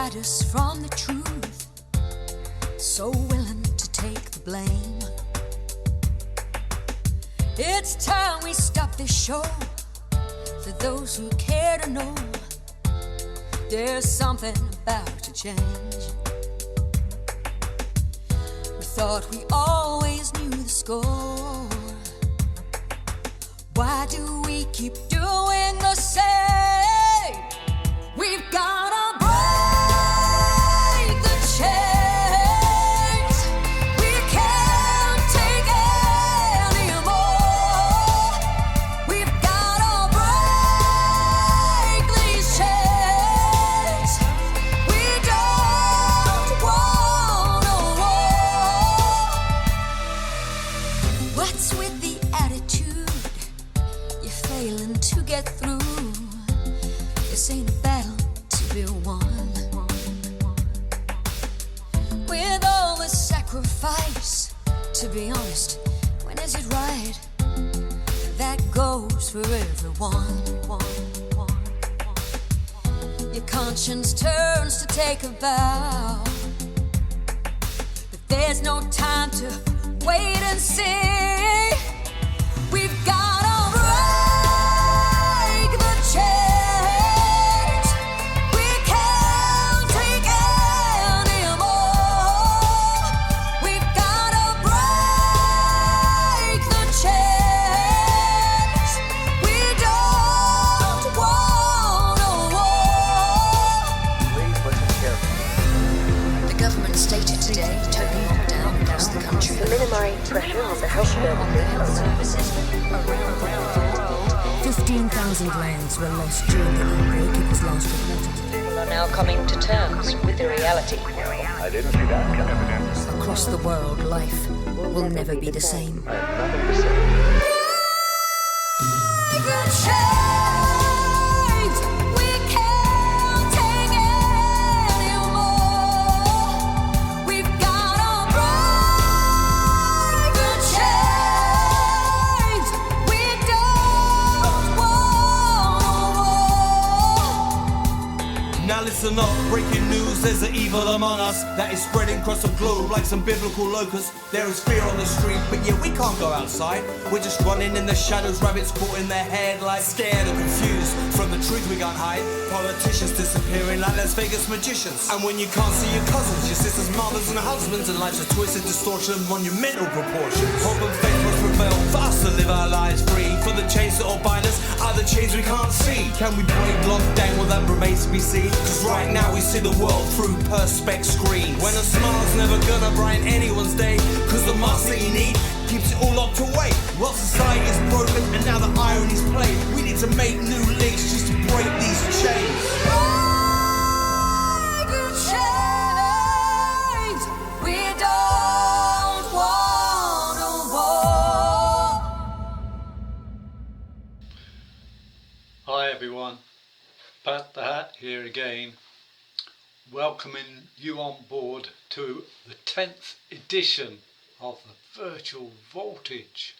hide us from the truth, so willing to take the blame. It's time we stop this show. For those who care to know, there's something about to change. We thought we always knew the score. Why do we keep doing the same? We've gotta break the chains. We can't take anymore. We've gotta break these chains. We don't want no war. What's with the attitude? You're failing to get through. This ain't a battle to be won. With all the sacrifice, to be honest, when is it right? That goes for everyone. Your conscience turns to take a bow, but there's no time to wait and see. We've gotta break the chains. We can't take anymore. We've gotta break the chains. We don't want no war. Please listen carefully. The government stated today total lockdown across the country. To minimize pressure on the health services. 15,000 lives were lost during the outbreak. It was last reported. People are now coming to terms with the reality. I didn't see that coming. Across the world, life will never be the same. I have nothing to say. Break the chains. We can't take anymore. We've gotta break the chains. We don't want no war. Now listen up, breaking news, there's an evil among us that is spreading across the globe like some biblical locusts. There is fear on the street, but yeah, we can't go outside. We're just running in the shadows, rabbits caught in their headlights, scared and confused. From the truth we can't hide, politicians disappearing like Las Vegas magicians. And when you can't see your cousins, your sisters, mothers and husbands, and life's a twisted distortion of monumental proportions. Hope and faith must prevail for us to live our lives free. For the chains that all bind us are the chains we can't see. Can we break lockdown? Well, that remains to be seen. Cause right now we see the world through perspex screens. When a smile's never gonna brighten anyone's day, cause the mask that you need keeps it all locked away. Well, society is broken and now the irony's played. We need to make new links just to break these chains. Break the chains. We don't want no war. Hi everyone, Pat the Hat here again, welcoming you on board to the 10th edition of the Virtual Vaultage.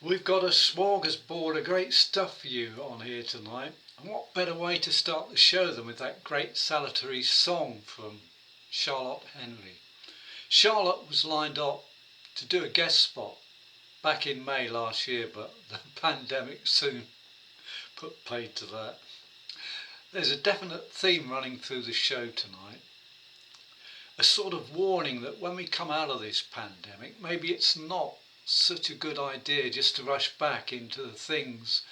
We've got a smorgasbord of great stuff for you on here tonight, and what better way to start the show than with that great salutary song from Charlotte Henry. Charlotte was lined up to do a guest spot back in May last year, but the pandemic soon put paid to that. There's a definite theme running through the show tonight. A sort of warning that when we come out of this pandemic, maybe it's not such a good idea just to rush back into the things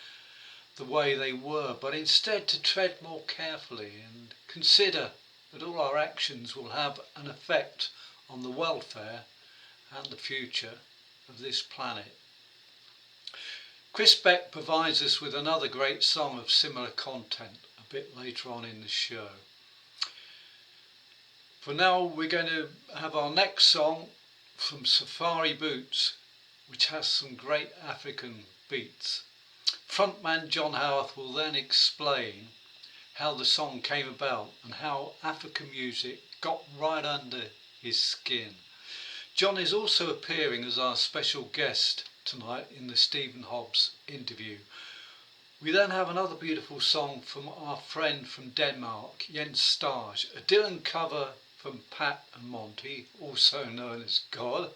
the way they were, but instead to tread more carefully and consider that all our actions will have an effect on the welfare and the future of this planet. Chris Beck provides us with another great song of similar content a bit later on in the show. For now, we're going to have our next song from Safari Boots, which has some great African beats. Frontman John Howarth will then explain how the song came about and how African music got right under his skin. John is also appearing as our special guest tonight in the Stephen Hobbs interview. We then have another beautiful song from our friend from Denmark, Jens Stage, a Dylan cover from Pat and Monty, also known as God,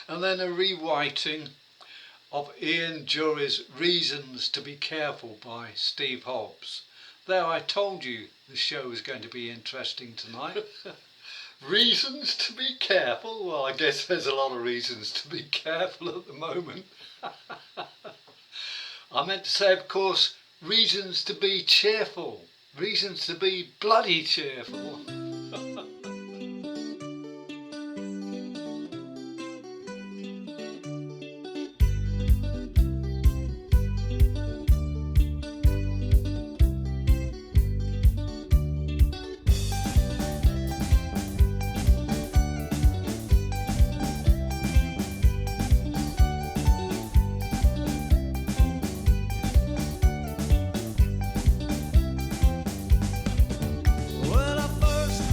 and then a rewriting of Ian Jury's Reasons to Be Careful by Steve Hobbs. There, I told you the show was going to be interesting tonight. Reasons to be careful? Well, I guess there's a lot of reasons to be careful at the moment. I meant to say, of course, reasons to be cheerful. Reasons to be bloody cheerful. When I first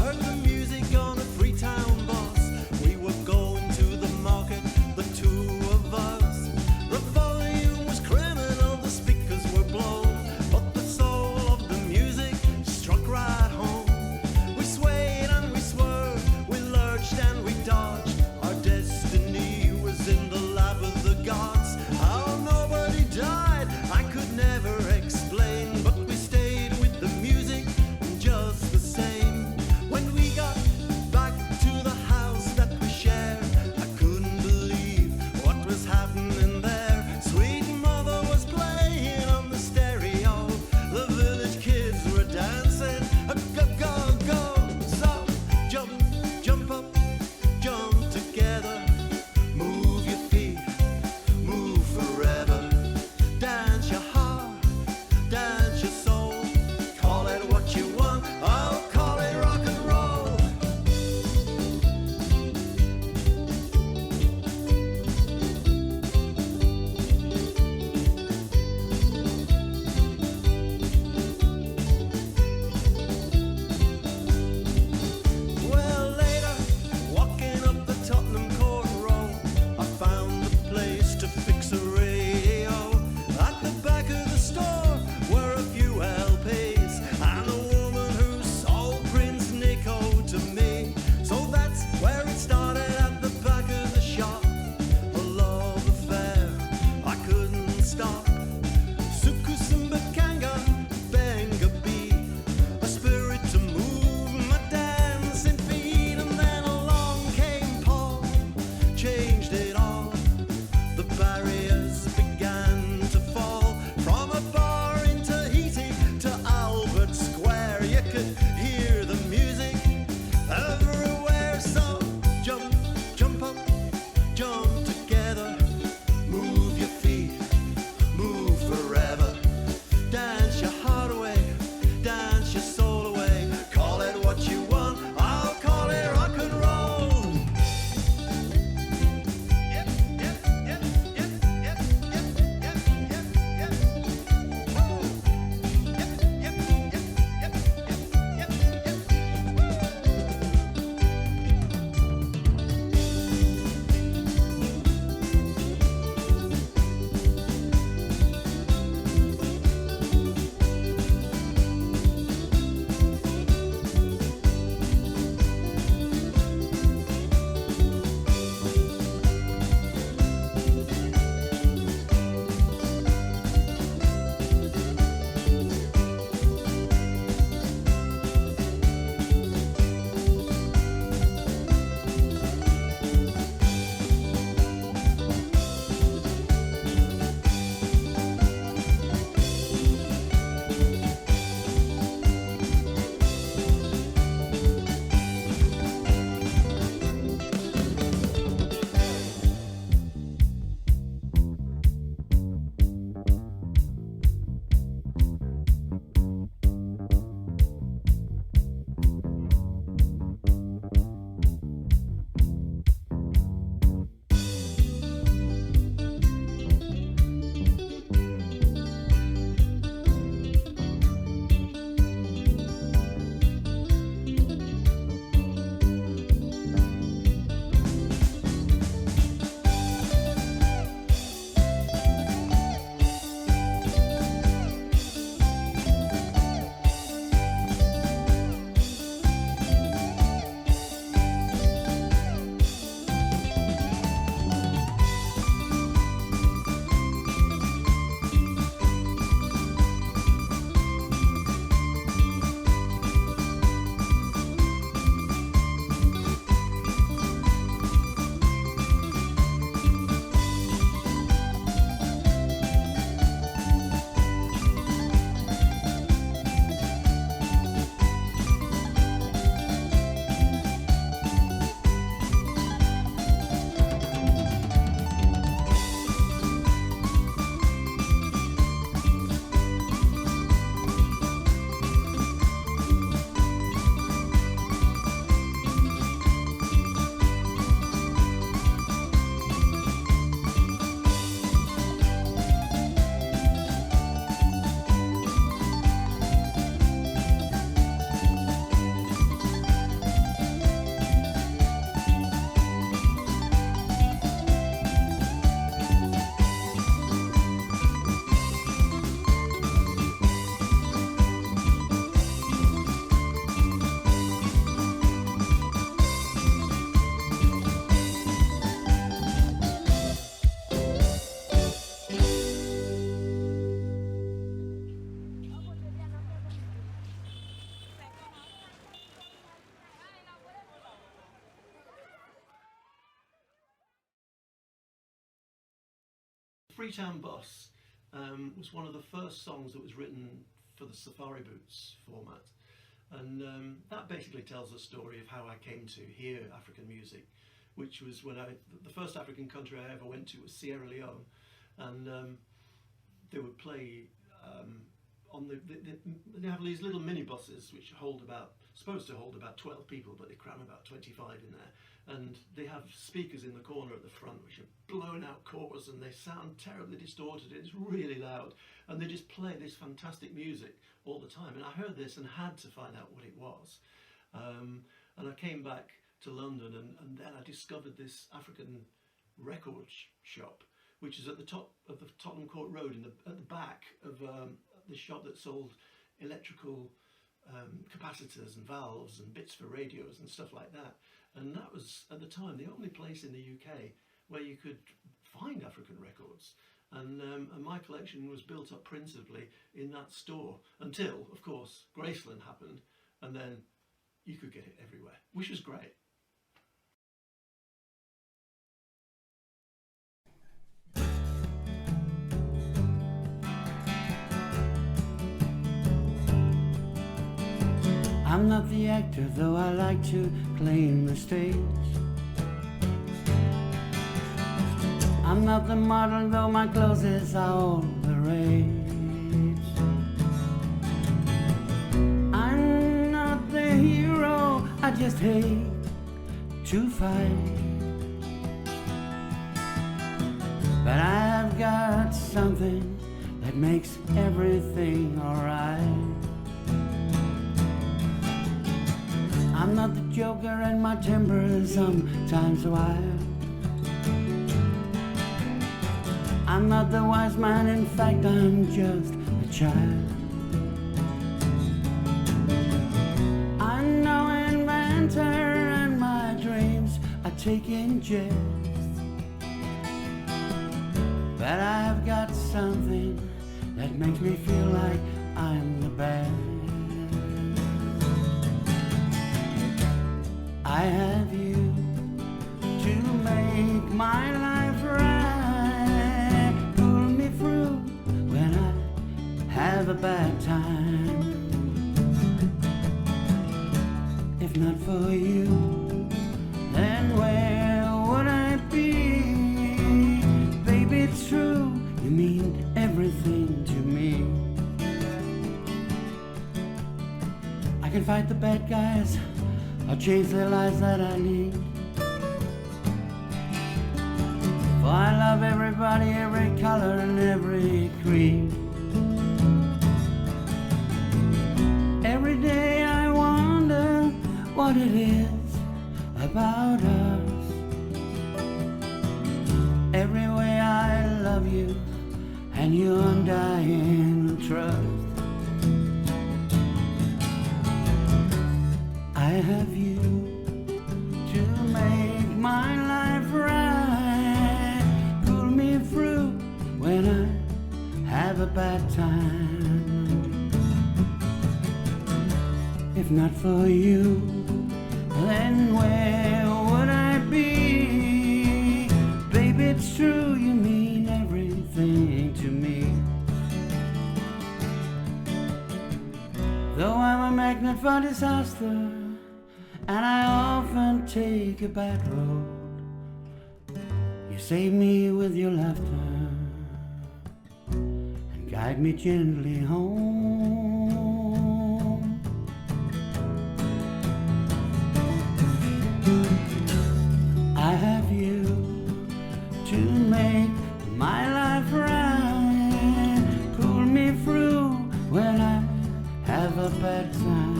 Freetown Bus was one of the first songs that was written for the Safari Boots format. And that basically tells the story of how I came to hear African music, which was when the first African country I ever went to was Sierra Leone, and they would play on they have these little minibuses which supposed to hold about 12 people, but they cram about 25 in there, and they have speakers in the corner at the front which are blown out chorus, and they sound terribly distorted. It's really loud, and they just play this fantastic music all the time. And I heard this and had to find out what it was, and I came back to London, and then I discovered this African record shop, which is at the top of the Tottenham Court Road, at the back of the shop that sold electrical capacitors and valves and bits for radios and stuff like that. And that was, at the time, the only place in the UK where you could find African records. And my collection was built up principally in that store until, of course, Graceland happened, and then you could get it everywhere, which was great. I'm not the actor, though I like to claim the stage. I'm not the model, though my clothes are all the rage. I'm not the hero, I just hate to fight. But I've got something that makes everything alright. I'm not the joker and my temper is sometimes wild. I'm not the wise man, in fact I'm just a child. I'm no inventor and my dreams are taking jest. But I've got something that makes me feel like I'm the best. I have you to make my life right. Pull me through when I have a bad time. If not for you, then where would I be? Baby, it's true, you mean everything to me. I can fight the bad guys, I'll change the lies that I need. For I love everybody, every color and every creed. Every day I wonder what it is about us. Every way I love you and your undying trust. I have you to make my life right. Pull me through when I have a bad time. If not for you, then where would I be? Baby, it's true, you mean everything to me. Though I'm a magnet for disaster, and I often take a bad road, you save me with your laughter and guide me gently home. I have you to make my life right. Pull me through when I have a bad time.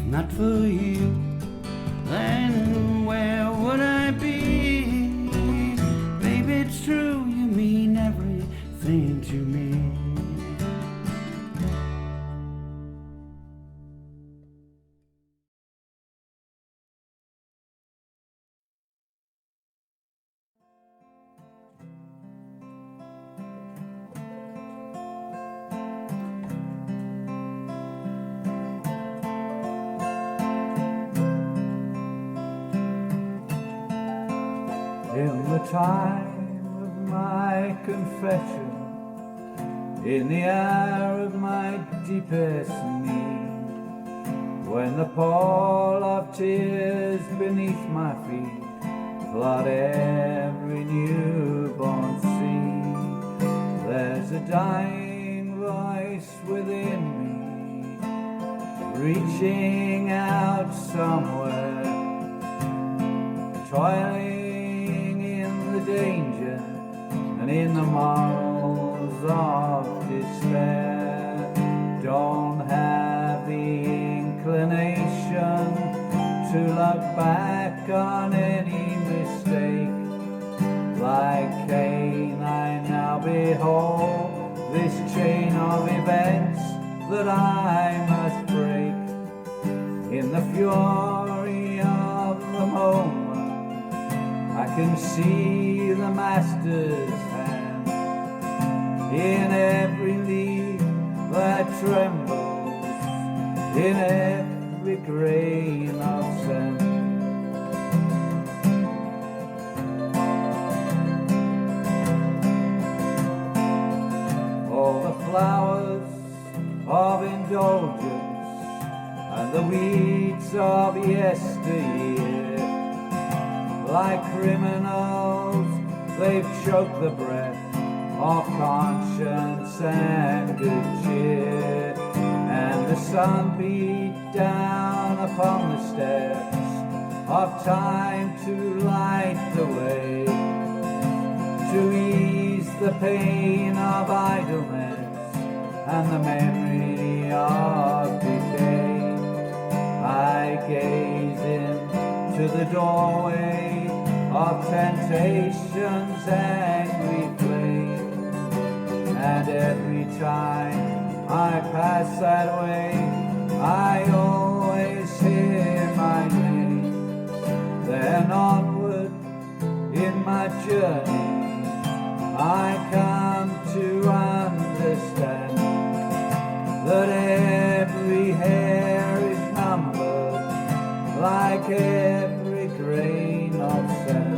Not for you, then where would I be? Baby, it's true, you mean everything to me. the time of my confession, in the hour of my deepest need, when the pall of tears beneath my feet flood every newborn seed, there's a dying voice within me, reaching out somewhere, toiling in the danger and in the morals of despair. Don't have the inclination to look back on any mistake. Like Cain, I now behold this chain of events that I must break. In the fury of the moment, I can see the Master's hand in every leaf that trembles, in every grain of sand. All the flowers of indulgence and the weeds of yesteryear, like criminals, they've choked the breath of conscience and good cheer. And the sun beat down upon the steps of time to light the way, to ease the pain of idleness and the memory of decay. I gaze into the doorway of temptation's angry flame, and every time I pass that way, I always hear my name. Then onward in my journey, I come to understand that every hair is numbered, like every grain of sand.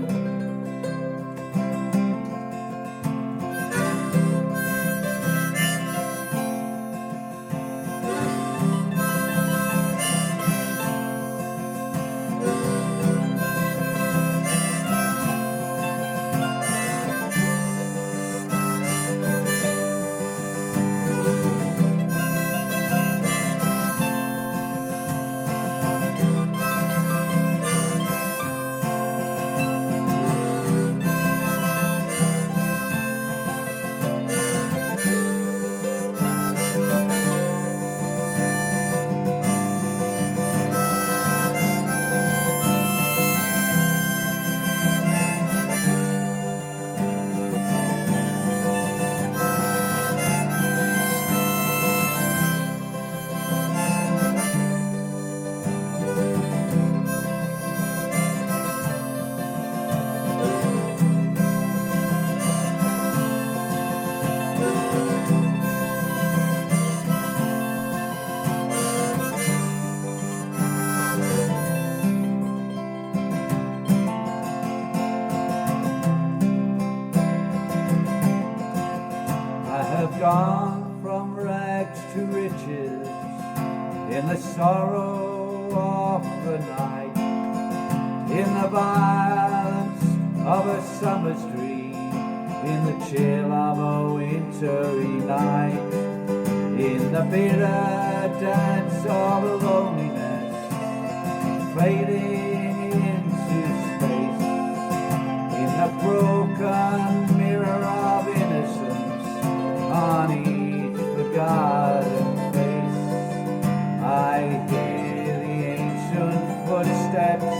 Gone from rags to riches in the sorrow of the night, in the violence of a summer's dream, in the chill of a wintry night, in the bitter dance of loneliness fading into space, in the broken mirror of innocence on each forgotten face. I hear the ancient footsteps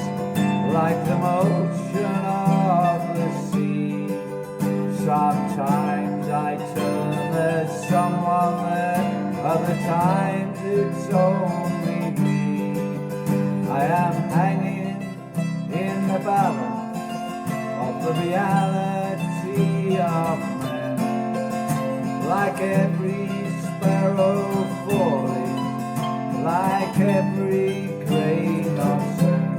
like the motion of the sea. Sometimes I turn, there's someone there, other times it's only me. I am hanging in the balance of the reality of like every sparrow falling, like every grain of sand.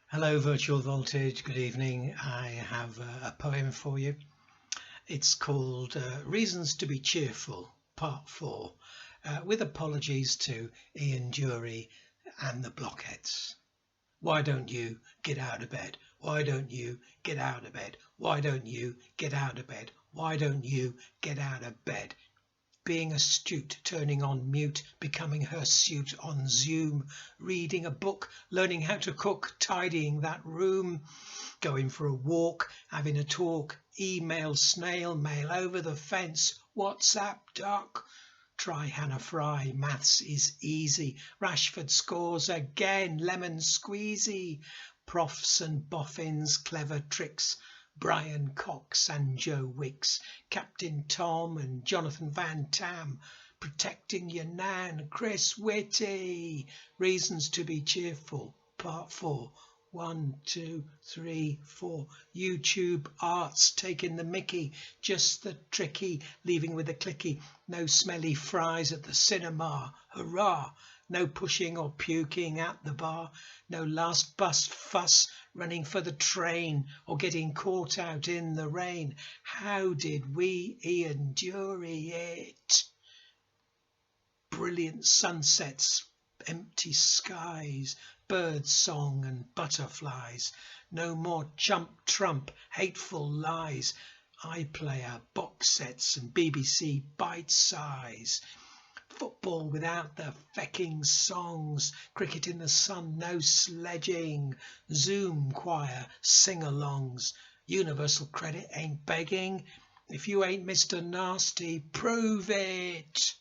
Hello, Virtual Voltage. Good evening. I have a poem for you. It's called Reasons to be Cheerful, Part 4, with apologies to Ian Dury and the Blockheads. Why don't you get out of bed? Why don't you get out of bed? Why don't you get out of bed? Why don't you get out of bed? Being astute, turning on mute, becoming hirsute on Zoom, reading a book, learning how to cook, tidying that room, going for a walk, having a talk, email, snail mail, over the fence, WhatsApp, duck. Try Hannah Fry, maths is easy. Rashford scores again, lemon squeezy. Profs and boffins, clever tricks. Brian Cox and Joe Wicks, Captain Tom and Jonathan Van Tam, protecting your nan, Chris Whitty. Reasons to be cheerful, Part 4. 1, 2, 3, 4. YouTube arts taking the mickey, just the tricky, leaving with a clicky. No smelly fries at the cinema, hurrah! No pushing or puking at the bar. No last bus fuss, running for the train or getting caught out in the rain. How did we Ian Dury it? Brilliant sunsets, empty skies, bird song and butterflies. No more chump trump, hateful lies. iPlayer, box sets and BBC bite size. Football without the fecking songs, cricket in the sun, no sledging, Zoom choir, sing-alongs, universal credit ain't begging. If you ain't Mr. Nasty, prove it.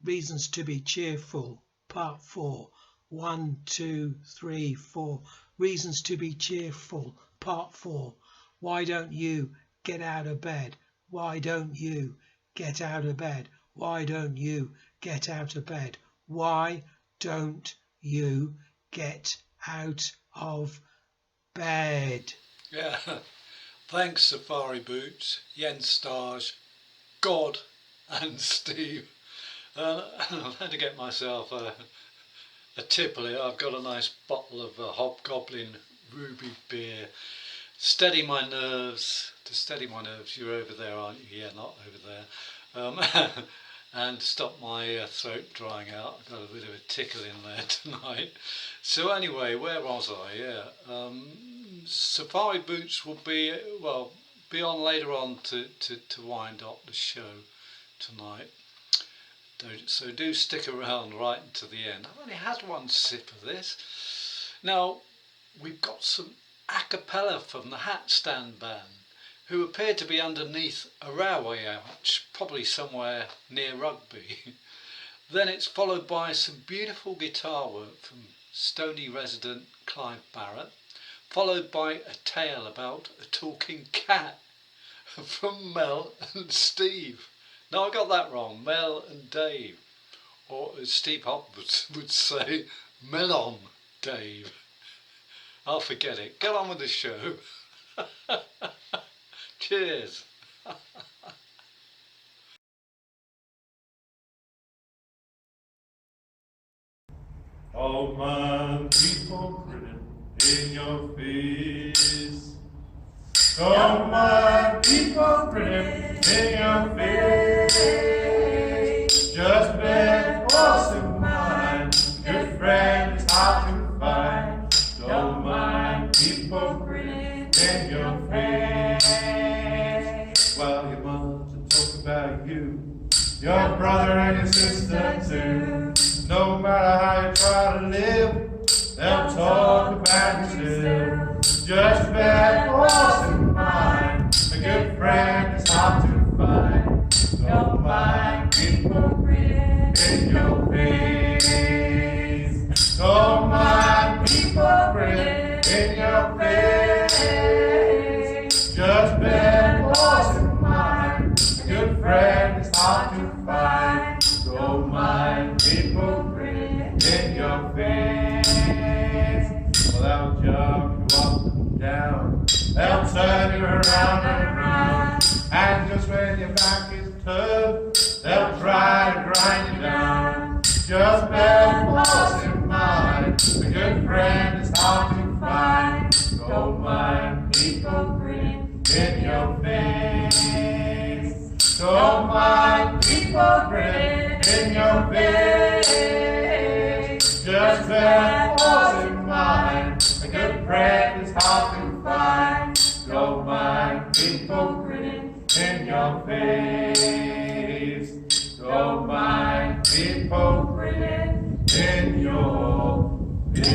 Reasons to be cheerful, Part 4. 1, 2, 3, 4. Reasons to be cheerful, Part 4. Why don't you get out of bed? Why don't you get out of bed? Why don't you get out of bed? Why don't you get out of bed? Yeah, thanks Safari Boots, Jens Stage, God and Steve. I've had to get myself a tipple here. I've got a nice bottle of Hobgoblin Ruby beer. Steady my nerves. To steady my nerves, you're over there, aren't you? Yeah, not over there. And stop my throat drying out. I've got a bit of a tickle in there tonight. So anyway, where was I? Yeah, Safari Boots will be on later on to wind up the show tonight. So do stick around right to the end. I've only had one sip of this. Now we've got some a cappella from the Hat Stand Band, who appeared to be underneath a railway arch, probably somewhere near Rugby. Then it's followed by some beautiful guitar work from Stony resident Clive Barrett, followed by a tale about a talking cat from Mel and Steve. No, I got that wrong, Mel and Dave. Or as Steve Hopwood would say, Melon Dave. I'll forget it. Get on with the show. Cheers. Oh man, people grinning in your face. Oh man, people grinning in your face. Just been crossing mine. Good friend is hard to find. Don't mind people grinning in your face. Well, your mom to talk about you, your brother and your sister too. No matter how you try to live, they'll talk about you still. Just bad crossing mine. A good friend is hard to find. Don't mind people grinning in your face. Don't mind people grinning in your face. Just bad crossing mine. A good friend is hard to find. Don't mind people grinning in your face. Well, they'll jump you up and down. They'll turn you around and around. And just when your back is turned, they'll try to grind you down. Just bear loss in mind. A good friend is hard to find. in your face. Don't mind people grinning in your face. Just that pause in mind. A good friend is hard to find. Don't mind people grinning in your face. Don't mind people grinning in your face.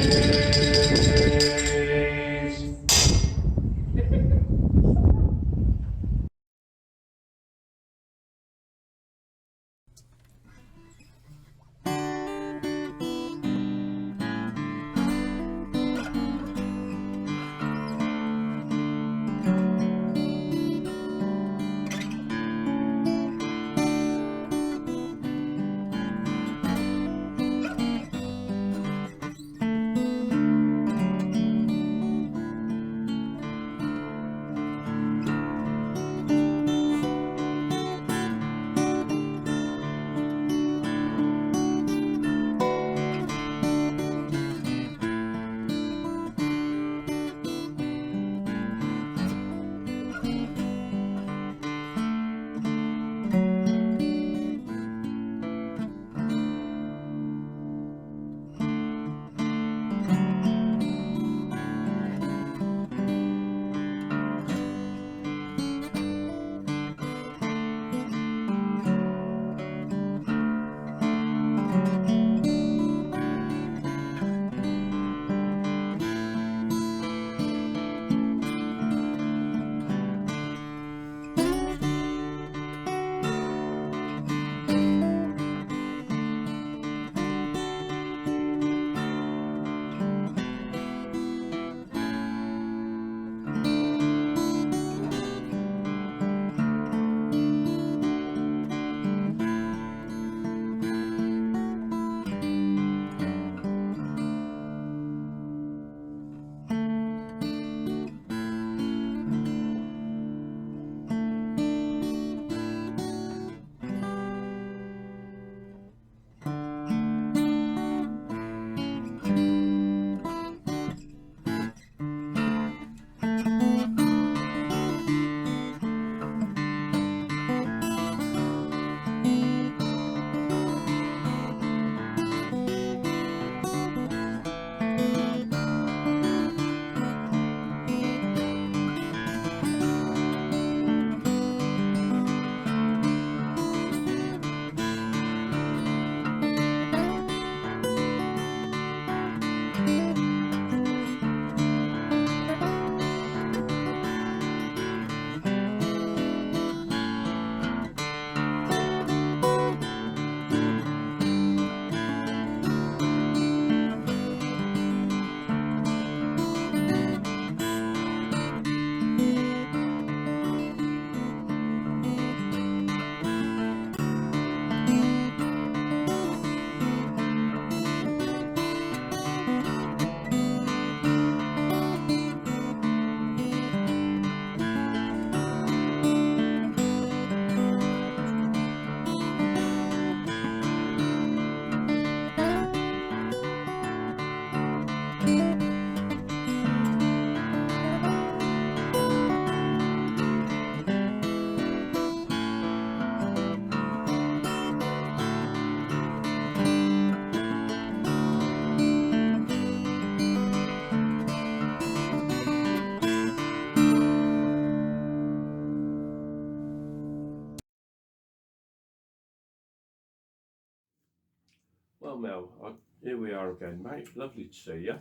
Well, Mel, here we are again, mate. Lovely to see you.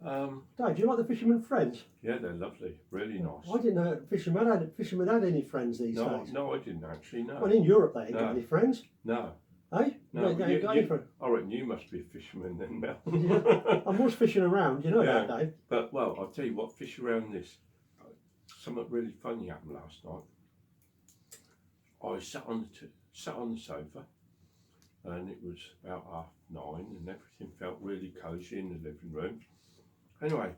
Dave, do you like the Fisherman Friends? Yeah, they're lovely. Really nice. I didn't know fishermen had any friends these days. No, I didn't actually, no. Well, in Europe they ain't got any friends. No. Eh? No, They ain't got any friends. I reckon you must be a fisherman then, Mel. Yeah. I'm always fishing around, you know that, Dave. But, well, I'll tell you what, fish around this. Something really funny happened last night. I sat on the sofa, and it was about 9:30, and everything felt really cosy in the living room. Anyway,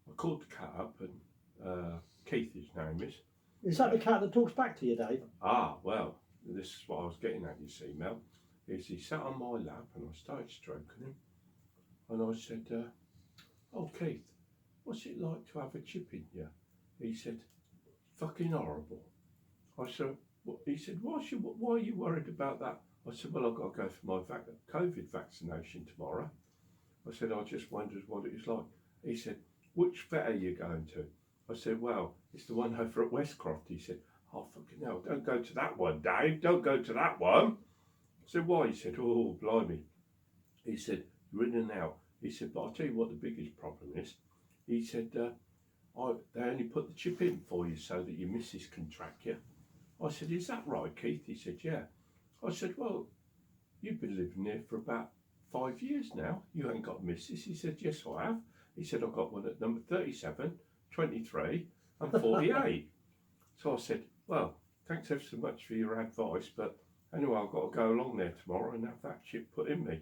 I called the cat up, and Keith, his name is. Is that the cat that talks back to you, Dave? Ah, well, this is what I was getting at, you see, Mel. Is he sat on my lap, and I started stroking him, and I said, "Oh, Keith, what's it like to have a chip in you?" He said, fucking horrible. I said, he said, why are you worried about that? I said, well, I've got to go for my COVID vaccination tomorrow. I said, I just wondered what it was like. He said, which vet are you going to? I said, well, it's the one over at Westcroft. He said, oh, fucking hell, don't go to that one, Dave. Don't go to that one. I said, why? He said, oh, blimey. He said, you're in and out. He said, but I'll tell you what the biggest problem is. He said, they only put the chip in for you so that your missus can track you. I said, is that right, Keith? He said, yeah. I said, well, you've been living here for about 5 years now. You ain't got missus. He said, yes, I have. He said, I've got one at number 37, 23 and 48. So I said, well, thanks ever so much for your advice, but anyway, I've got to go along there tomorrow and have that chip put in me,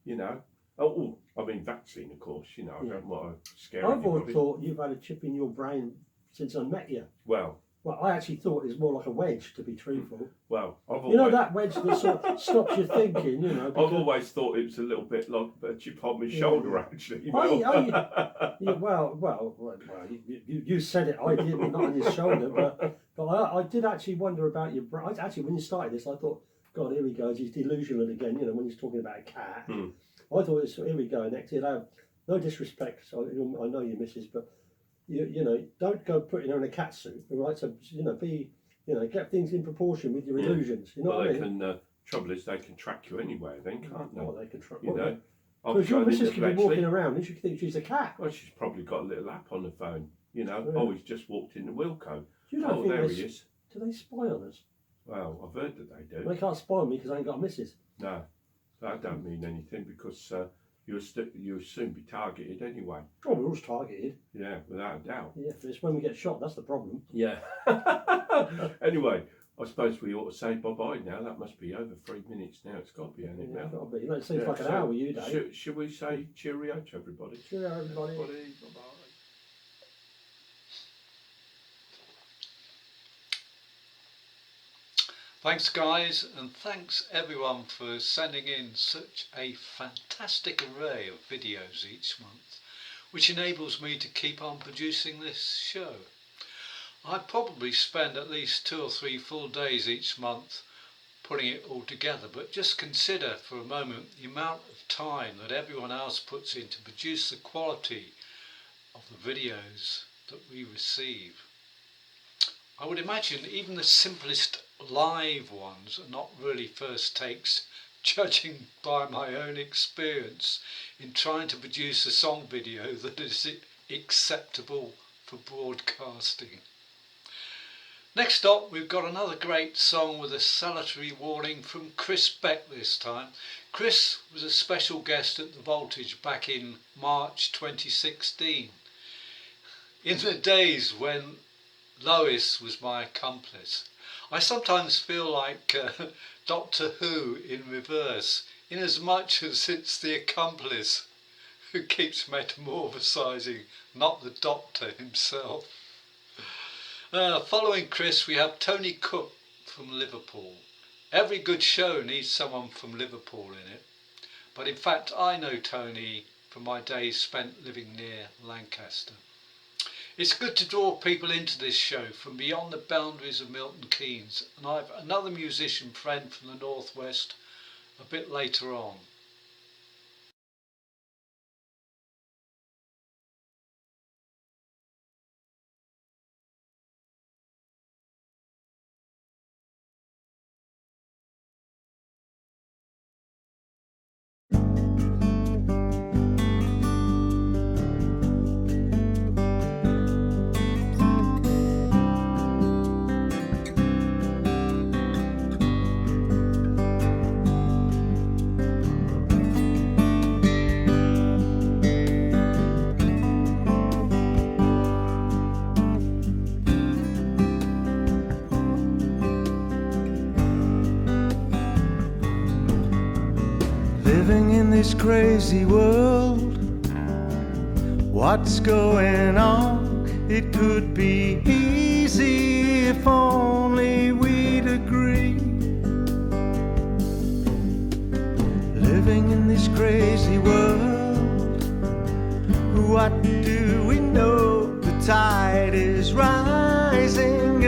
you know. Oh, I mean vaccine, of course, you know, I don't want to scare I've anybody. always thought you've had a chip in your brain since I met you. Well, I actually thought it was more like a wedge, to be truthful. Well, you know that wedge that sort of stops you thinking, you know. I've always thought it was a little bit like a chip on my shoulder, actually. You know? You said it. I didn't, not on your shoulder, but I did actually wonder about your brain. Actually, when you started this, I thought, God, here he goes. He's delusional again. You know, when he's talking about a cat. I thought, here we go next. You know, no disrespect. So I know your missus, but you know, don't go putting her in a cat suit. All right, so get things in proportion with your illusions. You know what I mean? Trouble is, they can track you anywhere, then, can't they? Oh, they can track you. Know, because your missus could be walking around and she could think she's a cat. Well, she's probably got a little app on the phone. You know, he's just walked in the Wilco. Do there he is. Do they spy on us? Well, I've heard that they do. They can't spy on me because I ain't got a missus. No, that don't mean anything because you'll soon be targeted anyway. Oh, we're always targeted. Yeah, without a doubt. Yeah, it's when we get shot, that's the problem. Yeah. Anyway, I suppose we ought to say bye-bye now. That must be over 3 minutes now. It's got to be, hasn't it, now? It's got to be. It seems like an hour with you, Dave. Should we say cheerio to everybody? Cheerio, everybody. Bye-bye. Thanks guys, and thanks everyone for sending in such a fantastic array of videos each month, which enables me to keep on producing this show. I probably spend at least 2 or 3 full days each month putting it all together, but just consider for a moment the amount of time that everyone else puts in to produce the quality of the videos that we receive. I would imagine even the simplest live ones are not really first takes, judging by my own experience in trying to produce a song video that is acceptable for broadcasting. Next up, we've got another great song with a salutary warning from Chris Beck this time. Chris was a special guest at the Voltage back in March 2016. In the days when Lois was my accomplice. I sometimes feel like Doctor Who in reverse, inasmuch as it's the accomplice who keeps metamorphosizing, not the Doctor himself. Following Chris, we have Tony Cook from Liverpool. Every good show needs someone from Liverpool in it, but in fact I know Tony from my days spent living near Lancaster. It's good to draw people into this show from beyond the boundaries of Milton Keynes, and I have another musician friend from the Northwest a bit later on. Living in this crazy world, what's going on? It could be easy if only we'd agree. Living in this crazy world, what do we know? The tide is rising.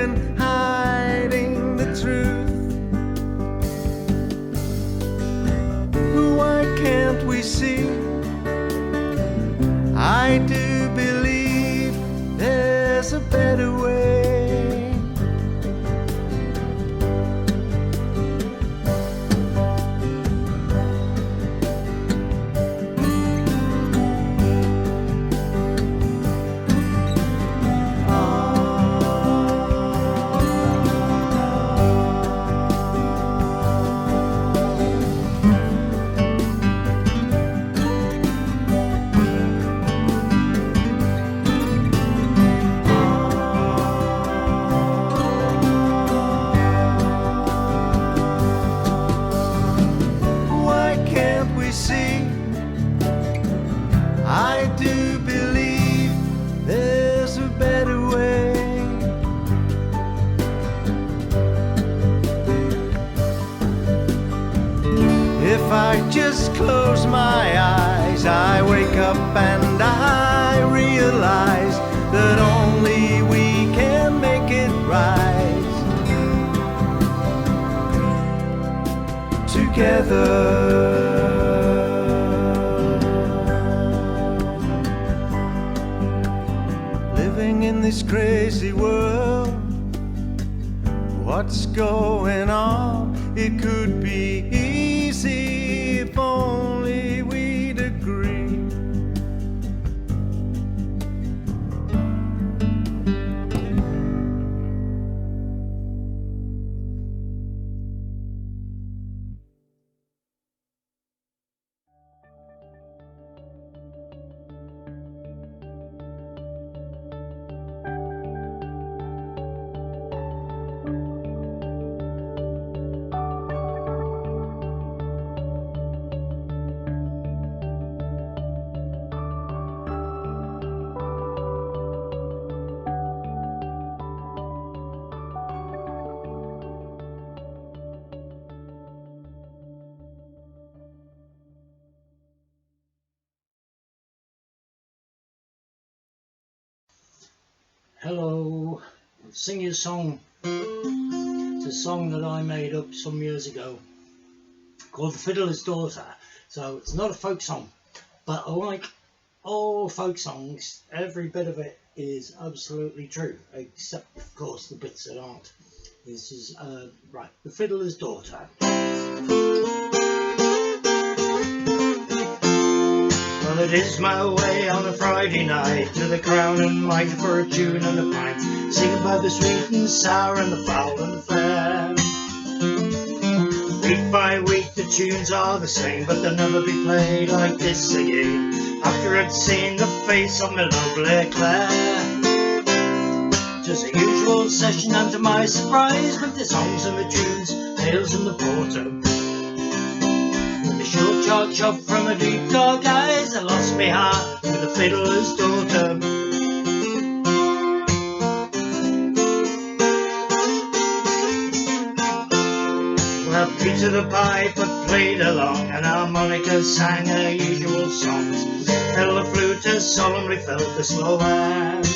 I just close my eyes, I wake up and I realize that only we can make it right together. Living in this crazy world, what's going on? It could be easy if only we'd agree. Hello, I'll sing you a song. It's a song that I made up some years ago called The Fiddler's Daughter. So it's not a folk song, but like all folk songs, every bit of it is absolutely true, except of course the bits that aren't. This is, right, The Fiddler's Daughter. Well, it is my way on a Friday night to the Crown and Mitre for a tune and a pint, sing about the sweet and sour and the foul and the fair. Week by week the tunes are the same, but they'll never be played like this again, after I'd seen the face of my lovely Claire. 'Twas a usual session, and to my surprise, with the songs and the tunes, tales and the porter. A short shot chop from a deep dark eyes, I lost me heart with the fiddler's daughter. Well, Peter the Piper played along, and harmonica sang her usual songs, till the flutist solemnly felt the slow hand.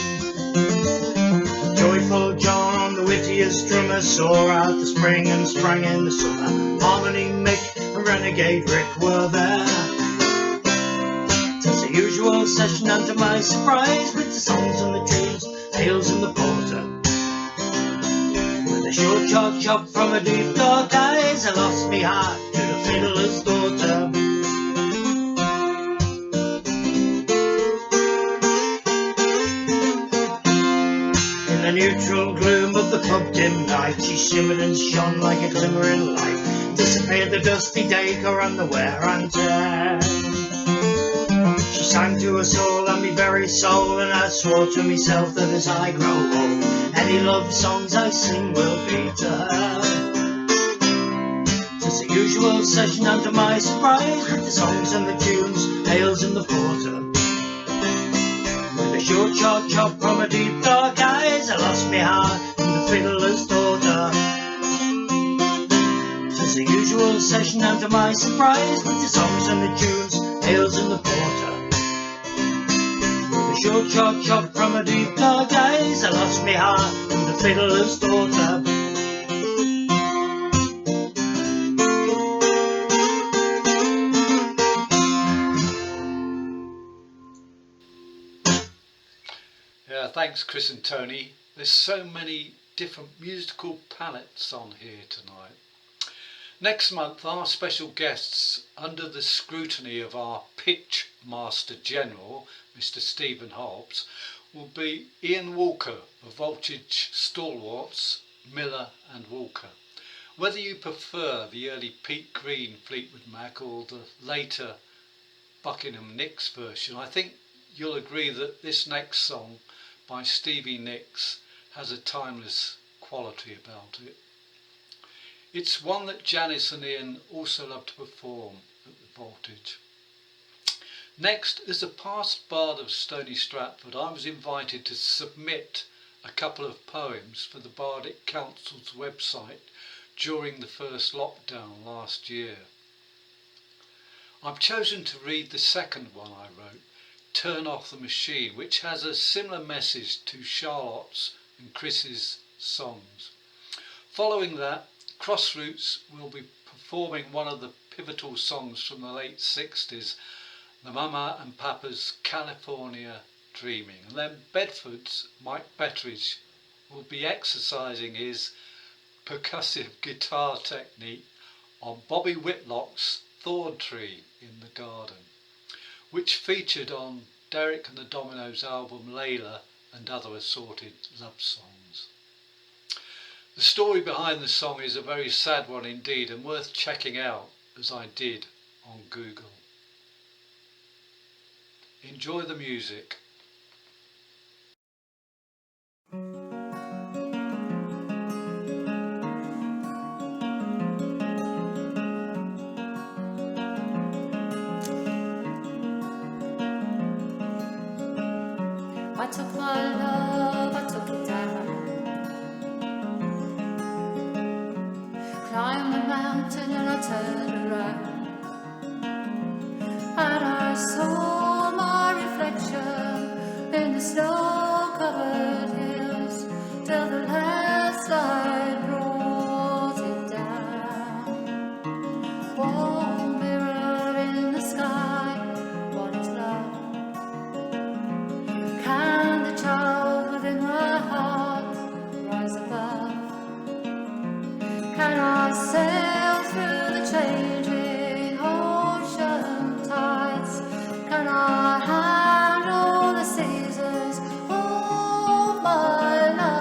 Joyful John, the wittiest drummer, saw out the spring and sprang in the summer. Harmony Mick, Renegade Rick were there. 'Twas the usual session, and to my surprise, with the songs and the tunes, tales and the porter. With a short short chop from a deep dark eyes, I lost me heart to the fiddler's daughter. In the neutral gloom of the pub dim night, she shimmered and shone like a glimmering light. Disappeared the dusty decor and the wear and tear. She sang to her soul and me very soul, and I swore to myself that as I grow old, any love songs I sing will be to her. 'Tis the usual session, and to my surprise, with the songs and the tunes, tales and the porter. With a short short chop from a deep dark eyes, I lost me heart in the fiddler's daughter. The usual session, and to my surprise, with the songs and the tunes, tales and the porter. With a short short chop from a deep dark eyes, I lost me heart in the fiddler's daughter. Yeah, thanks Chris and Tony. There's so many different musical palettes on here tonight. Next month, our special guests, under the scrutiny of our Pitch Master General, Mr. Stephen Hobbs, will be Ian Walker of Voltage Stalwarts, Miller and Walker. Whether you prefer the early Pete Green Fleetwood Mac or the later Buckingham Nicks version, I think you'll agree that this next song by Stevie Nicks has a timeless quality about it. It's one that Janice and Ian also love to perform at the Voltage. Next, as a past bard of Stony Stratford, I was invited to submit a couple of poems for the Bardic Council's website during the first lockdown last year. I've chosen to read the second one I wrote, Turn Off the Machine, which has a similar message to Charlotte's and Chris's songs. Following that, Crossroads will be performing one of the pivotal songs from the late 60s, the Mama and Papa's California Dreaming. And then Bedford's Mike Betteridge will be exercising his percussive guitar technique on Bobby Whitlock's Thorn Tree in the Garden, which featured on Derek and the Dominoes album Layla and other assorted love songs. The story behind the song is a very sad one indeed and worth checking out, as I did on Google. Enjoy the music. I took my love, I took it down. Climbed the mountain and I turned around. And I saw my reflection in the snow-covered hills till the landslide brought it down. Warm mirror in the sky, what is love? Can the child within my heart rise above? Can I sail through the changing ocean tides? Can I handle the seasons of my life?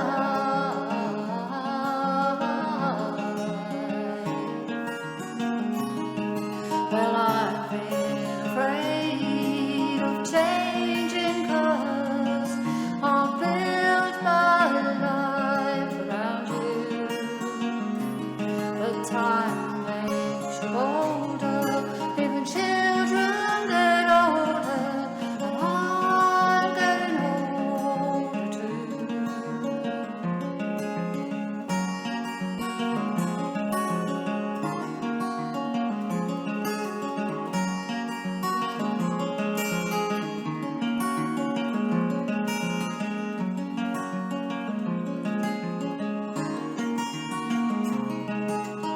Well, I've been afraid of changing colours. I've built my life around you. But time makes you older, even children get older, and I'm getting older too.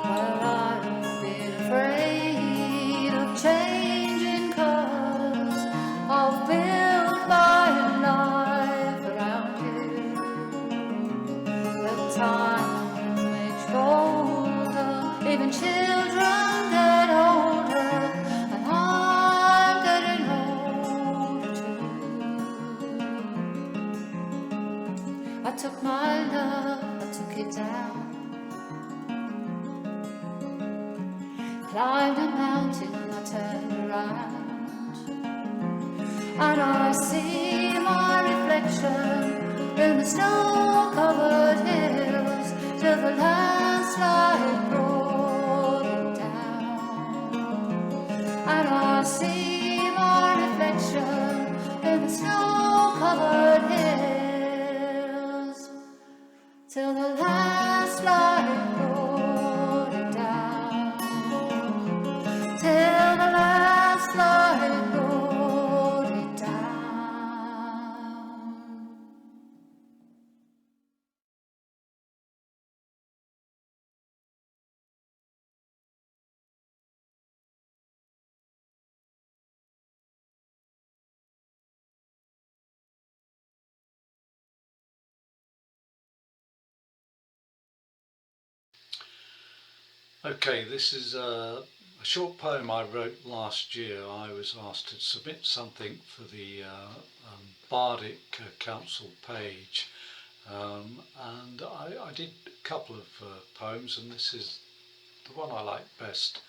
Well, I've been afraid of changing colours. I've built my life around you. But time makes you older, even children get older, and I'm getting older too. I took my love, I took it down. Climbed a mountain and I turned around, and I see my reflection in the snow-covered hills till the landslide brought it down. And I see my reflection in the snow-covered hills till the landslide brought it down. Till the landslide brought it down. Okay, this is a short poem I wrote last year. I was asked to submit something for the Bardic Council page, and I did a couple of poems, and this is the one I like best.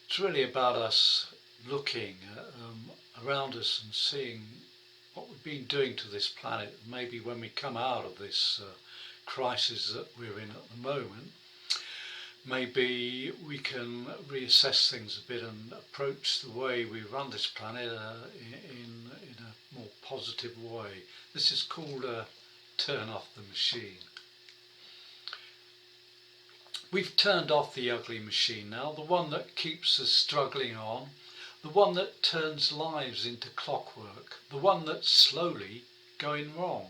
It's really about us looking around us and seeing what we've been doing to this planet. Maybe when we come out of this crisis that we're in at the moment, maybe we can reassess things a bit and approach the way we run this planet in a more positive way. This is called Turn Off the Machine. We've turned off the ugly machine now, the one that keeps us struggling on. the one that turns lives into clockwork, the one that's slowly going wrong.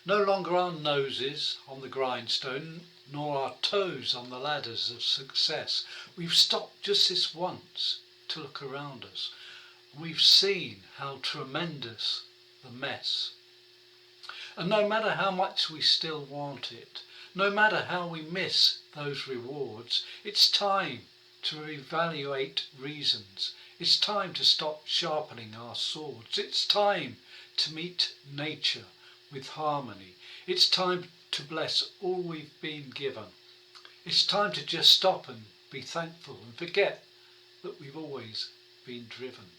No longer our noses on the grindstone, nor our toes on the ladders of success. We've stopped just this once to look around us. We've seen how tremendous the mess. And no matter how much we still want it, no matter how we miss those rewards, it's time to reevaluate reasons. It's time to stop sharpening our swords. It's time to meet nature with harmony. It's time to bless all we've been given. It's time to just stop and be thankful and forget that we've always been driven.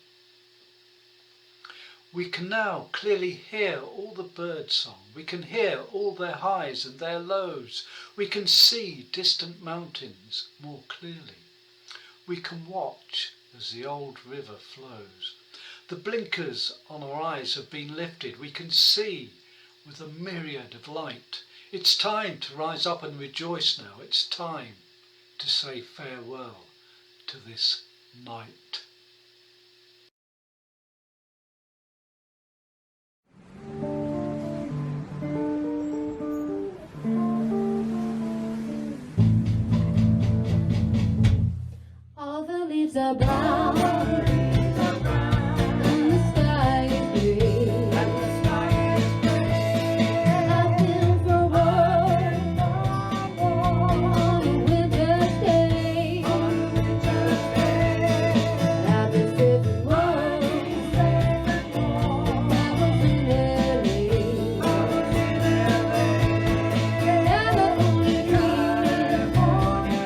We can now clearly hear all the bird song. We can hear all their highs and their lows. We can see distant mountains more clearly. We can watch as the old river flows. The blinkers on our eyes have been lifted. We can see with a myriad of light. It's time to rise up and rejoice now. It's time to say farewell to this night. All the leaves are brown, and the sky is grey. I've been for a walk on a winter's day. I've been sipping wine that was in LA. California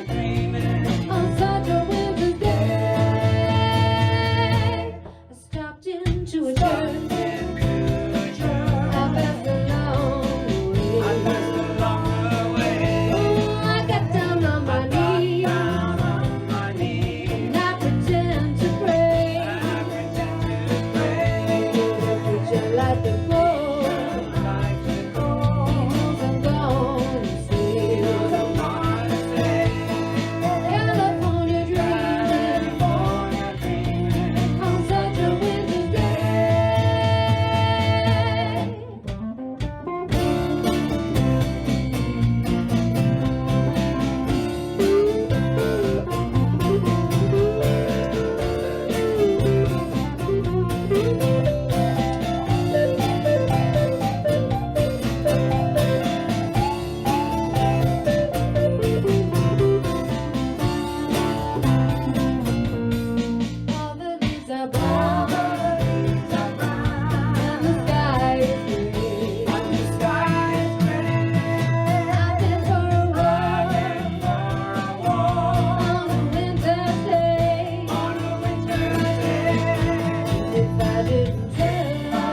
dreaming on such a winter's day. I stopped into a church. I passed along the way. Oh, I got down on my knees and I pretend to pray. The preacher light the glow. He knows I'm gonna stay. California dreaming on such a winter's day. All the leaves are brown, and the sky is grey. I've been for a walk on a winter's day. If I didn't tell, I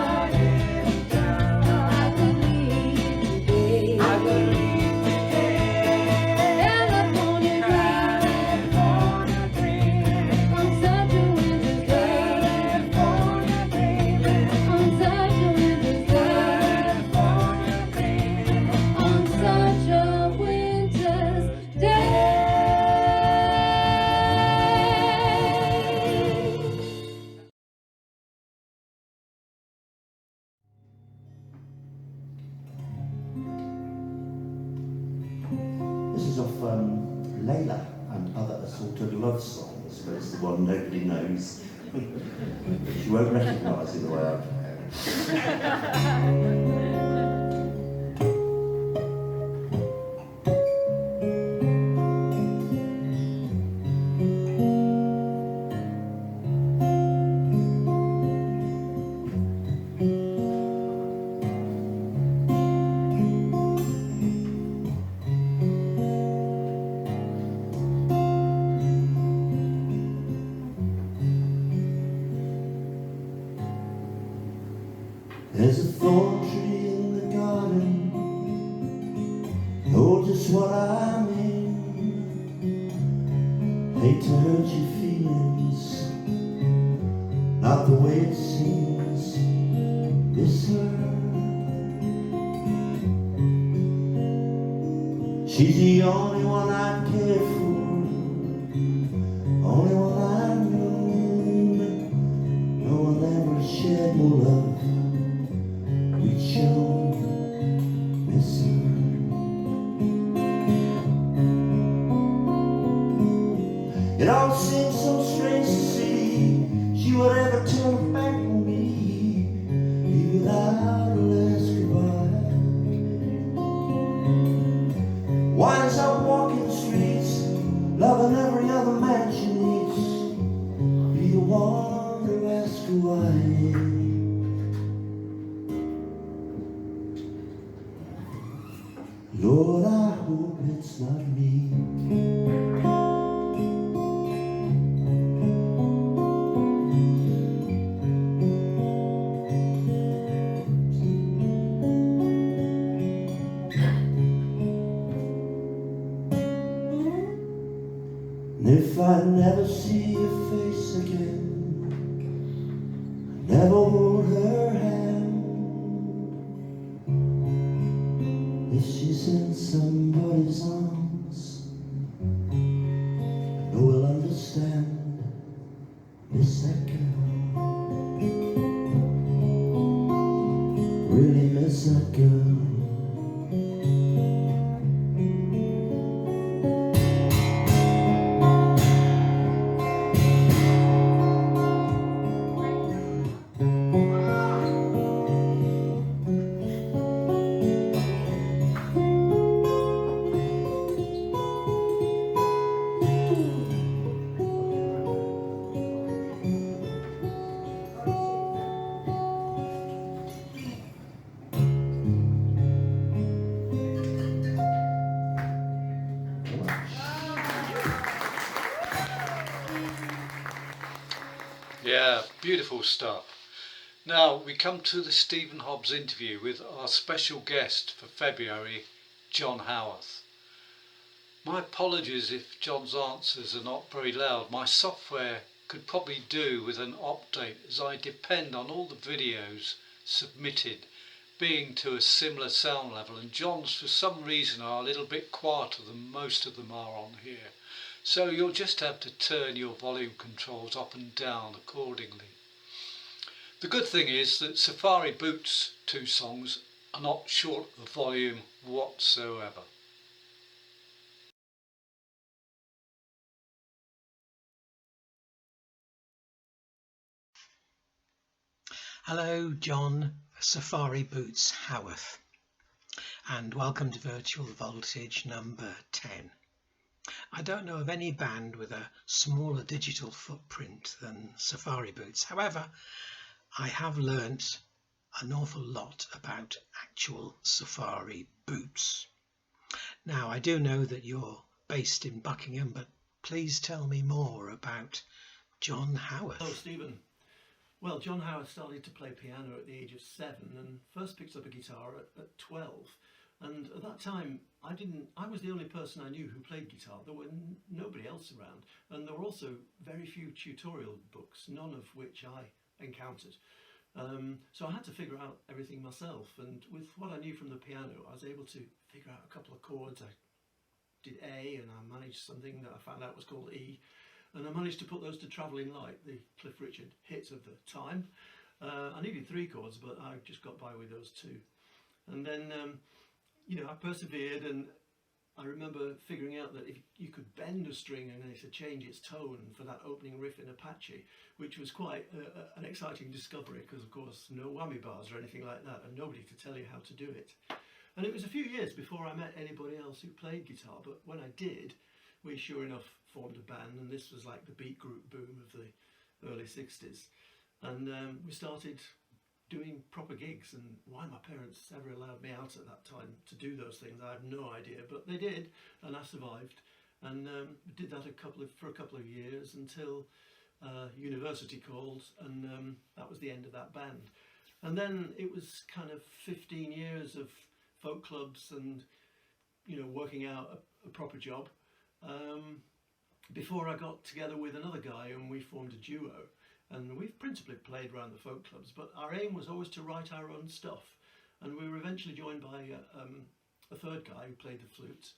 could leave today. California dreaming on such a winter's day. On such a winter's day. On such a winter's day. This is off Layla and Other Assorted Love Songs, but it's the one nobody knows. She won't recognise it the way I can. There's a thorn tree in the garden, oh, just what I'm in. Hate to hurt your feelings, not the way it seems. Miss her. She's the only one I care for, only one I've known. all seemed so strange to see she would ever turn back on me, be without a last goodbye. Winds up walking the streets, loving every other man she meets, be the one to ask her why. Lord, I hope it's not me. And if I never see your face again, I never hold her hand. If she's in somebody's arms, I know we'll understand. Miss that girl, really miss that girl. Yeah, beautiful stuff. Now we come to the Stephen Hobbs interview with our special guest for February, John Howarth. My apologies if John's answers are not very loud. My software could probably do with an update, as I depend on all the videos submitted being to a similar sound level, and John's for some reason are a little bit quieter than most of them are on here. So you'll just have to turn your volume controls up and down accordingly. The good thing is that Safari Boots' 2 songs are not short of volume whatsoever. Hello, John Safari Boots Howarth, and welcome to Virtual Voltage number 10. I don't know of any band with a smaller digital footprint than Safari Boots. However, I have learnt an awful lot about actual Safari boots. Now, I do know that you're based in Buckingham, but please tell me more about John Howarth. Hello, Stephen. Well, John Howarth started to play piano at the age of 7 and first picked up a guitar at 12. And at that time, I was the only person I knew who played guitar. There were nobody else around. And there were also very few tutorial books, none of which I encountered. So I had to figure out everything myself. And with what I knew from the piano, I was able to figure out a couple of chords. I did A and I managed something that I found out was called E. And I managed to put those to Travelling Light, the Cliff Richard hit of the time. I needed 3 chords, but I just got by with those 2. And then, I persevered, and I remember figuring out that if you could bend a string and then to change its tone for that opening riff in Apache, which was quite an exciting discovery, because of course no whammy bars or anything like that, and nobody to tell you how to do it. And it was a few years before I met anybody else who played guitar, but when I did, we sure enough formed a band, and this was like the beat group boom of the early 60s. And we started doing proper gigs, and why my parents ever allowed me out at that time to do those things, I have no idea, but they did, and I survived, and did that for a couple of years until university called, and that was the end of that band. And then it was kind of 15 years of folk clubs and working out a proper job before I got together with another guy, and we formed a duo. And we've principally played around the folk clubs, but our aim was always to write our own stuff. And we were eventually joined by a third guy who played the flute.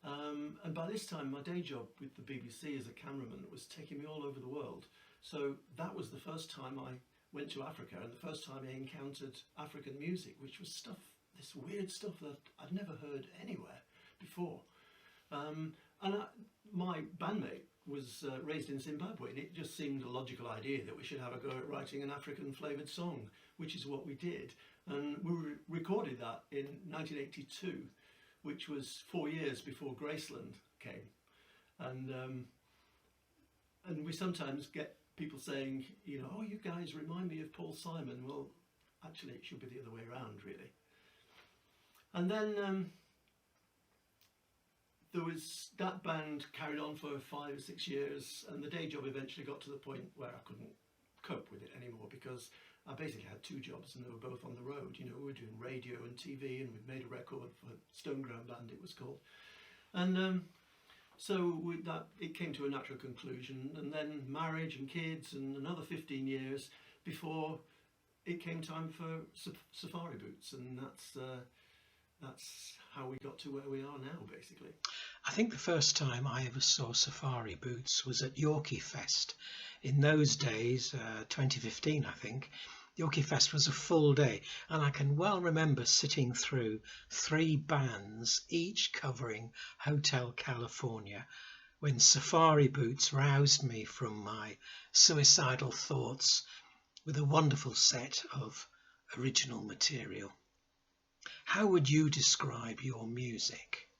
And by this time, my day job with the BBC as a cameraman was taking me all over the world. So that was the first time I went to Africa, and the first time I encountered African music, which was this weird stuff that I'd never heard anywhere before. My bandmate was raised in Zimbabwe, and it just seemed a logical idea that we should have a go at writing an African flavoured song, which is what we did. And we recorded that in 1982, which was 4 years before Graceland came. And we sometimes get people saying, you know, oh, you guys remind me of Paul Simon. Well, actually, it should be the other way around, really. And then there was that band carried on for 5 or 6 years, and the day job eventually got to the point where I couldn't cope with it anymore, because I basically had 2 jobs and they were both on the road. You know, we were doing radio and TV, and we'd made a record for Stoneground Band, it was called. And so it came to a natural conclusion, and then marriage and kids and another 15 years before it came time for Safari Boots, and that's how we got to where we are now, basically. I think the first time I ever saw Safari Boots was at Yorkie Fest. In those days, 2015 I think, Yorkie Fest was a full day, and I can well remember sitting through 3 bands, each covering Hotel California, when Safari Boots roused me from my suicidal thoughts with a wonderful set of original material. How would you describe your music?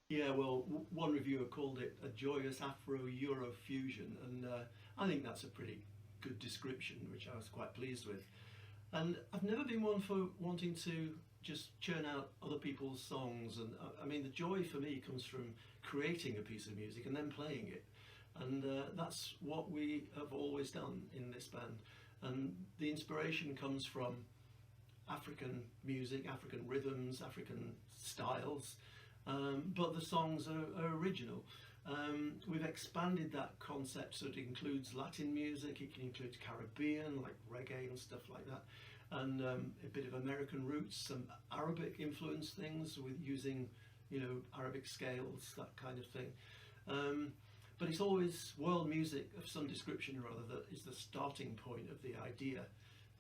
Yeah, well, one reviewer called it a joyous Afro-Euro fusion, and I think that's a pretty good description, which I was quite pleased with. And I've never been one for wanting to just churn out other people's songs, and I mean, the joy for me comes from creating a piece of music and then playing it, and that's what we have always done in this band. And the inspiration comes from African music, African rhythms, African styles, but the songs are original. We've expanded that concept so it includes Latin music, it can include Caribbean, like reggae and stuff like that, and a bit of American roots, some Arabic influence things with using, you know, Arabic scales, that kind of thing. But it's always world music of some description or other that is the starting point of the idea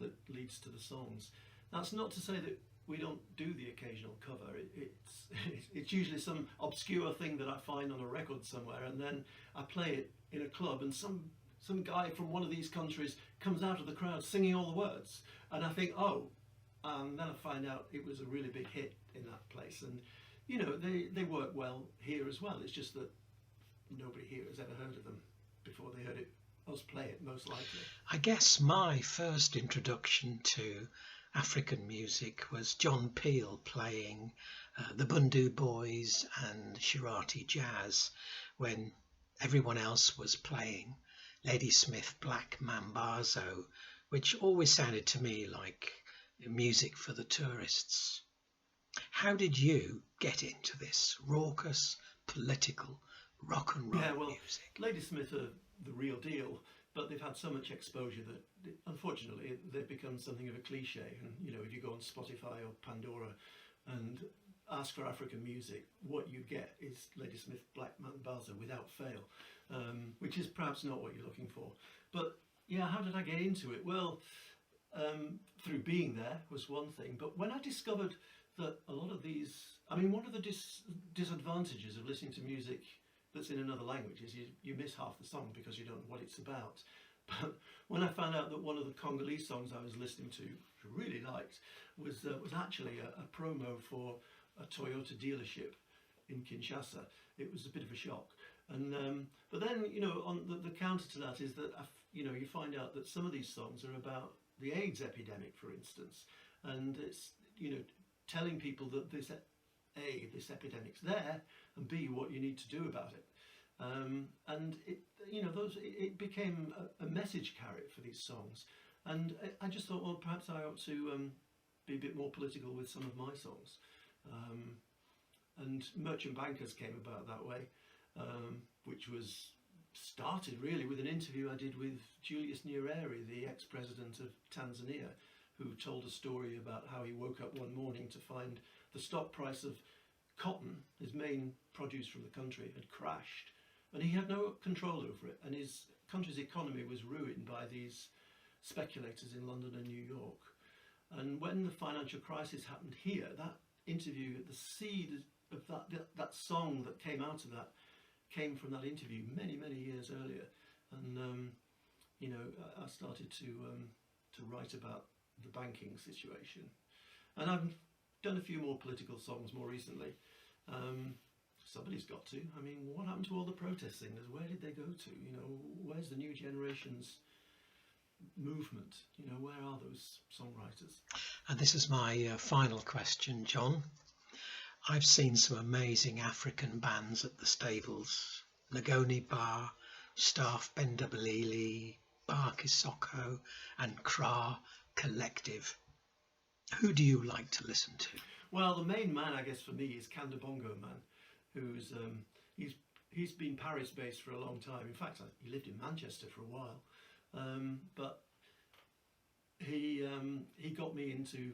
that leads to the songs. That's not to say that we don't do the occasional cover. It's usually some obscure thing that I find on a record somewhere, and then I play it in a club, and some guy from one of these countries comes out of the crowd singing all the words, and I think, oh, and then I find out it was a really big hit in that place. And you know, they work well here as well. It's just that nobody here has ever heard of them before they heard us play it, most likely. I guess my first introduction to African music was John Peel playing the Bundu Boys and Shirati Jazz when everyone else was playing Ladysmith Black Mambazo, which always sounded to me like music for the tourists. How did you get into this raucous, political rock and roll music? Ladysmith are the real deal, but they've had so much exposure that unfortunately they've become something of a cliche. And you know, if you go on Spotify or Pandora and ask for African music, what you get is Ladysmith Black Mambazo without fail, which is perhaps not what you're looking for. But yeah, how did I get into it? Well, through being there was one thing, but when I discovered that a lot of these, I mean, one of the disadvantages of listening to music that's in another language is you miss half the song because you don't know what it's about. But when I found out that one of the Congolese songs I was listening to, which I really liked, was actually a promo for a Toyota dealership in Kinshasa, it was a bit of a shock. And but then, you know, on the counter to that is that you know, you find out that some of these songs are about the AIDS epidemic, for instance, and it's, you know, telling people that this epidemic's there, and B, what you need to do about it. And it, you know, it became a message carrier for these songs, and I just thought, well, perhaps I ought to be a bit more political with some of my songs. And Merchant Bankers came about that way, which was started really with an interview I did with Julius Nyerere, the ex-president of Tanzania, who told a story about how he woke up one morning to find the stock price of cotton, his main produce from the country, had crashed, and he had no control over it, and his country's economy was ruined by these speculators in London and New York. And when the financial crisis happened here, that interview, the seed of that song that came out of that came from that interview many years earlier, and you know, I started to write about the banking situation, and I've done a few more political songs more recently. Somebody's got to. I mean, what happened to all the protest singers? Where did they go to? You know, where's the new generation's movement? You know, where are those songwriters? And this is my final question, John. I've seen some amazing African bands at the stables. Ngoni Bar, Staff Bendabalili, Bar Kisoko and Kra Collective. Who do you like to listen to? Well, the main man, I guess, for me is Kanda Bongo Man, who's he's been Paris-based for a long time. In fact, he lived in Manchester for a while, but he got me into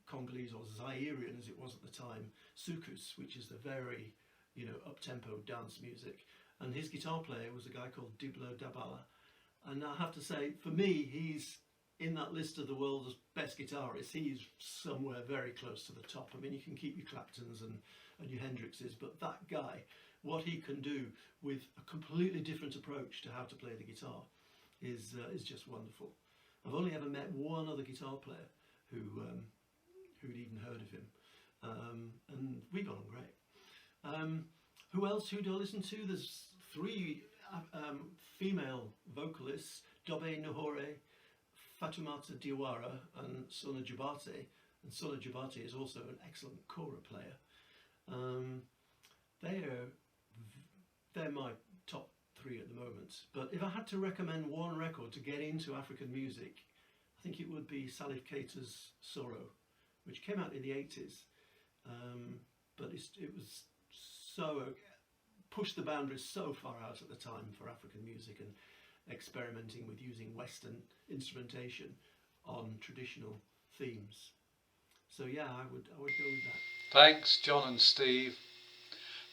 Congolese, or Zairian as it was at the time, soukous, which is the very, you know, up-tempo dance music. And his guitar player was a guy called Diblo Dabala. And I have to say, for me, he's in that list of the world's best guitarists. He's somewhere very close to the top. I mean, you can keep your Claptons and your Hendrixes, but that guy, what he can do with a completely different approach to how to play the guitar is just wonderful. I've only ever met one other guitar player who'd even heard of him, and we got on great. Who else? Who do I listen to? There's 3 female vocalists: Dobe Nahore, Fatoumata Diawara and Sona Jabate. And Sona Jabate is also an excellent kora player. They're my top 3 at the moment. But if I had to recommend one record to get into African music, I think it would be Salif Keita's Sorrow, which came out in the 80s. But it was so pushed the boundaries so far out at the time for African music, and experimenting with using Western instrumentation on traditional themes. So yeah, I would go with that. Thanks, John and Steve.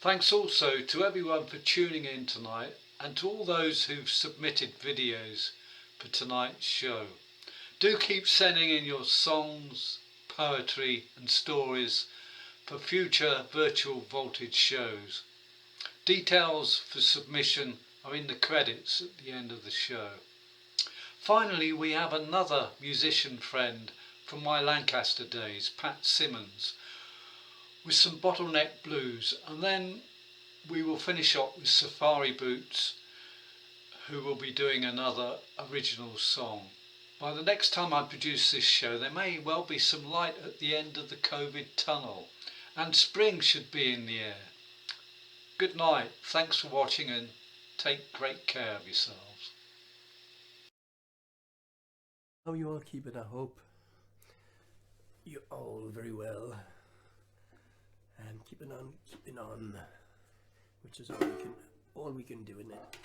Thanks also to everyone for tuning in tonight, and to all those who've submitted videos for tonight's show. Do keep sending in your songs, poetry and stories for future Virtual Voltage shows. Details for submission are in the credits at the end of the show. Finally, we have another musician friend from my Lancaster days, Pat Simmons, with some Bottleneck Blues, and then we will finish up with Safari Boots, who will be doing another original song. By the next time I produce this show, there may well be some light at the end of the COVID tunnel, and spring should be in the air. Good night, thanks for watching, and take great care of yourselves. How you all keeping? I hope you're all very well, and keeping on, which is all we can do in it.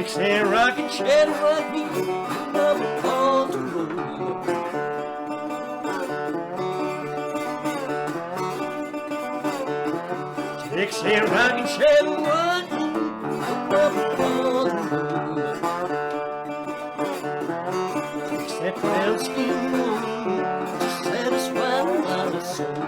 Dixie rockin' shed rock me up on the road. Dixie rockin' shed rock me up on the road. Except for skin to satisfy my soul.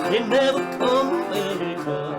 It never come very far.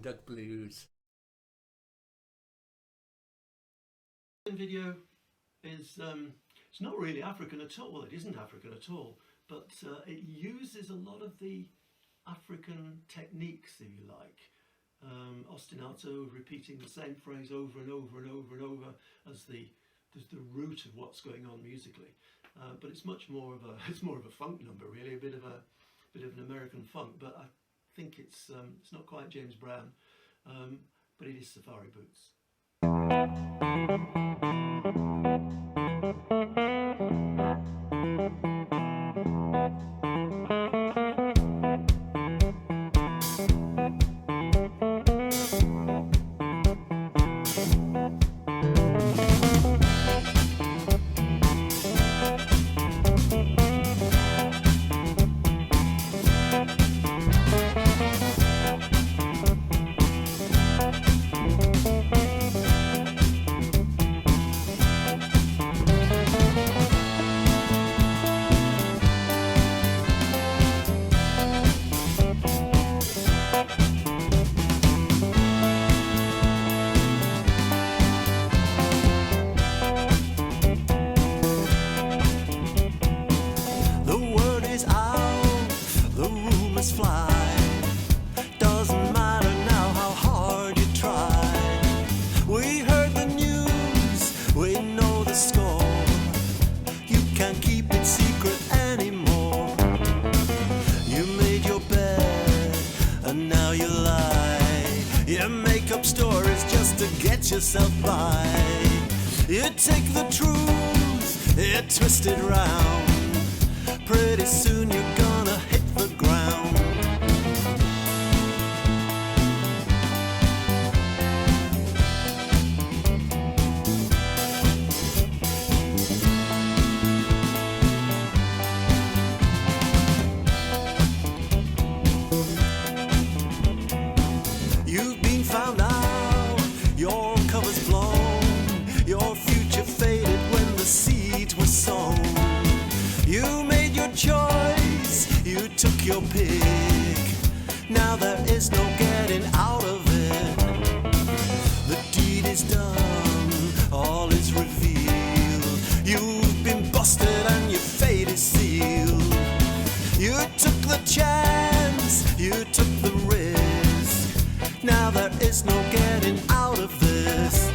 Duck Blues. The video is it's not really African at all. Well, it isn't African at all, but it uses a lot of the African techniques, if you like. Ostinato, repeating the same phrase over and over and over and over as the root of what's going on musically. But it's much more of a funk number, really, a bit of an American funk. But I think it's not quite James Brown, but it is Safari Boots. Yourself by. You take the truth, you twist it round. Pretty soon you're gonna hit the ground. You've been found out, your cover's blown, your future faded when the seeds were sown. You made your choice, you took your pick. Now there is no getting out of it. The deed is done, all is revealed. You've been busted and your fate is sealed. You took the chance, you took the risk. Now there is no getting out of this.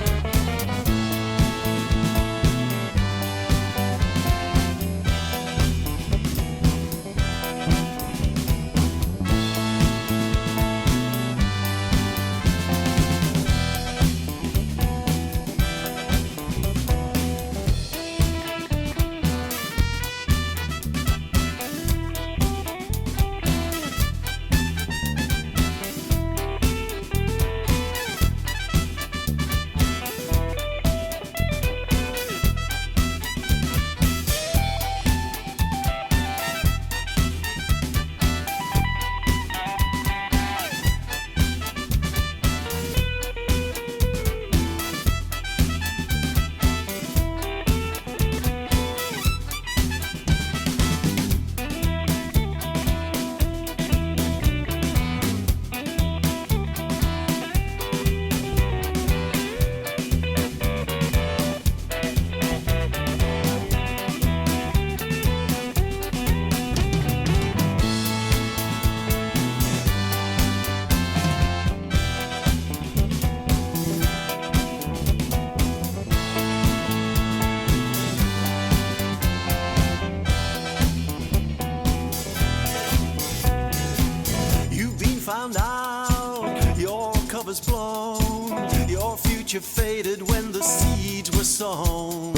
faded when the seeds were sown.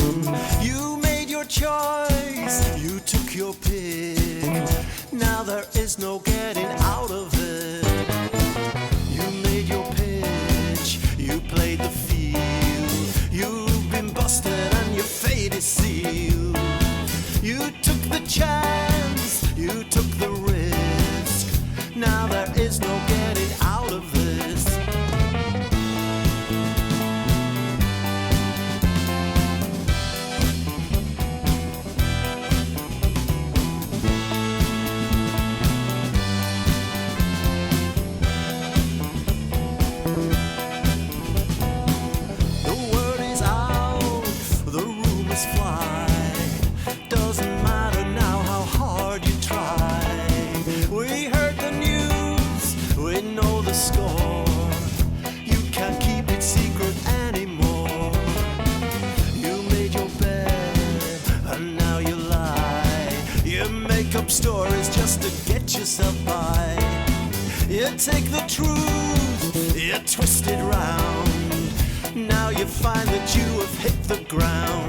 You made your choice, you took your pick. Now there is no getting out of it. You made your pitch, you played the field. You've been busted and your fate is sealed. You took the chance, you took the risk. Now there is no getting out of this. The word is out, the rumors fly. Doesn't matter now how hard you try. We heard the news, we know the score. You can't keep it secret anymore. You made your bed, and now you lie. You make up stories just to get yourself by. You take the truth, you twist it round. Now you find that you have hit the ground.